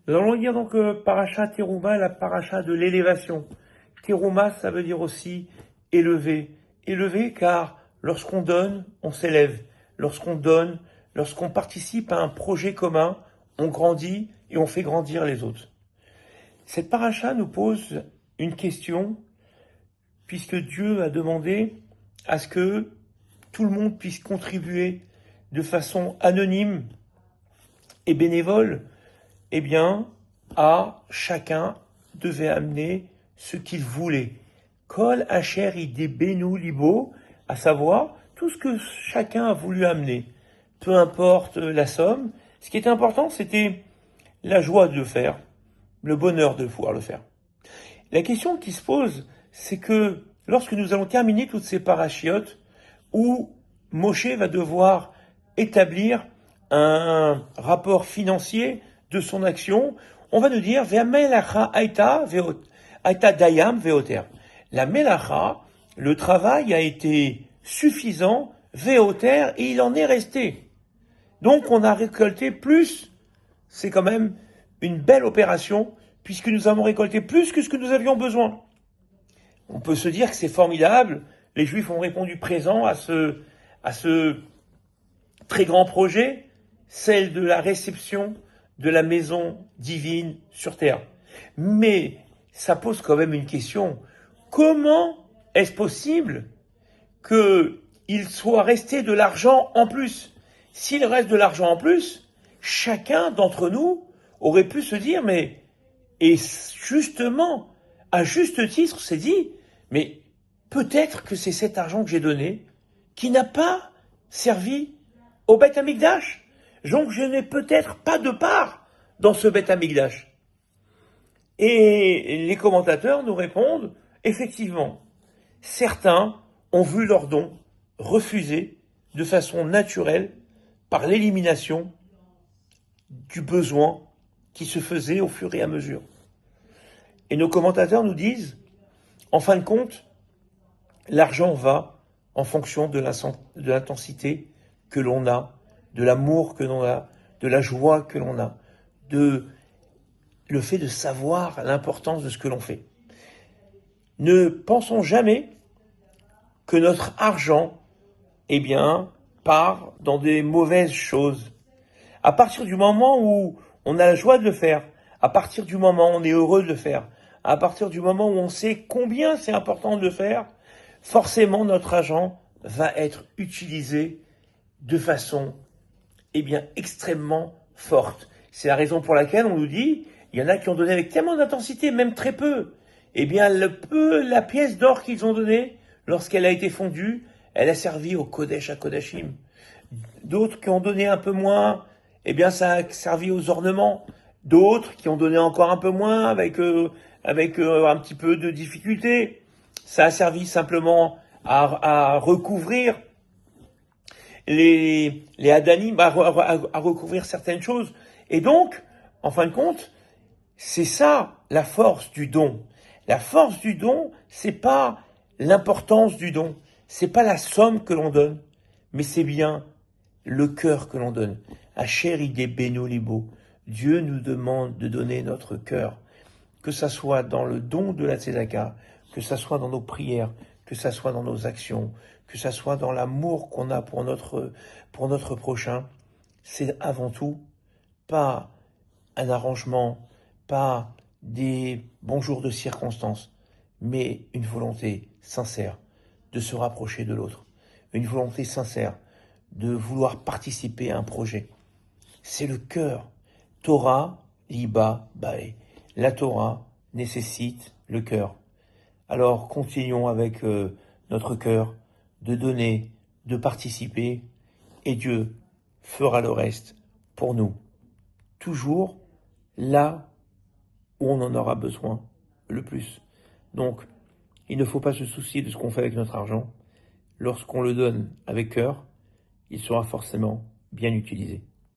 Nous allons lire donc Paracha Teruma, la paracha de l'élévation. Teruma, ça veut dire aussi élever. Élever car lorsqu'on donne, on s'élève. Lorsqu'on donne, lorsqu'on participe à un projet commun, on grandit et on fait grandir les autres. Cette paracha nous pose une question, puisque Dieu a demandé à ce que tout le monde puisse contribuer de façon anonyme et bénévole, eh bien, chacun devait amener ce qu'il voulait. Kol Asher Idebenu Libo, à savoir tout ce que chacun a voulu amener. Peu importe la somme, ce qui était important, c'était la joie de le faire, le bonheur de pouvoir le faire. La question qui se pose, c'est que lorsque nous allons terminer toutes ces parachiotes, où Moshe va devoir établir un rapport financier de son action, on va nous dire Ve'amelacha aita dayam veoter. La melacha, le travail a été suffisant, veoter, et il en est resté. Donc on a récolté plus, c'est quand même une belle opération, puisque nous avons récolté plus que ce que nous avions besoin. On peut se dire que c'est formidable, les Juifs ont répondu présent à ce très grand projet, celle de la réception de la maison divine sur terre. Mais ça pose quand même une question. Comment est-ce possible qu'il soit resté de l'argent en plus? S'il reste de l'argent en plus, chacun d'entre nous aurait pu se dire, et justement, à juste titre, c'est dit, mais peut-être que c'est cet argent que j'ai donné qui n'a pas servi au Beth Amikdash. Donc je n'ai peut-être pas de part dans ce Beth Amikdash. Et les commentateurs nous répondent, effectivement, certains ont vu leurs dons refusés de façon naturelle par l'élimination du besoin qui se faisait au fur et à mesure. Et nos commentateurs nous disent, en fin de compte, l'argent va en fonction de l'intensité que l'on a, de l'amour que l'on a, de la joie que l'on a, de le fait de savoir l'importance de ce que l'on fait. Ne pensons jamais que notre argent, part dans des mauvaises choses. À partir du moment où on a la joie de le faire, à partir du moment où on est heureux de le faire, à partir du moment où on sait combien c'est important de le faire, forcément notre argent va être utilisé de façon extrêmement forte. C'est la raison pour laquelle on nous dit, il y en a qui ont donné avec tellement d'intensité, même très peu. La pièce d'or qu'ils ont donnée, lorsqu'elle a été fondue, elle a servi au Kodesh à Kodashim. D'autres qui ont donné un peu moins, ça a servi aux ornements. D'autres qui ont donné encore un peu moins, avec un petit peu de difficulté. Ça a servi simplement à recouvrir les Adanim, à recouvrir certaines choses. Et donc, en fin de compte, c'est ça la force du don. La force du don, c'est pas l'importance du don, c'est pas la somme que l'on donne, mais c'est bien le cœur que l'on donne. Asher idebenu libo. Dieu nous demande de donner notre cœur, que ça soit dans le don de la tzedaka, que ça soit dans nos prières, que ça soit dans nos actions, que ça soit dans l'amour qu'on a pour notre prochain. C'est avant tout pas un arrangement, pas des bons jours de circonstances, mais une volonté sincère de se rapprocher de l'autre, une volonté sincère de vouloir participer à un projet. C'est le cœur. Torah, liba, bae. La Torah nécessite le cœur. Alors continuons avec notre cœur de donner, de participer, et Dieu fera le reste pour nous. Toujours là où on en aura besoin le plus. Donc, il ne faut pas se soucier de ce qu'on fait avec notre argent. Lorsqu'on le donne avec cœur, il sera forcément bien utilisé.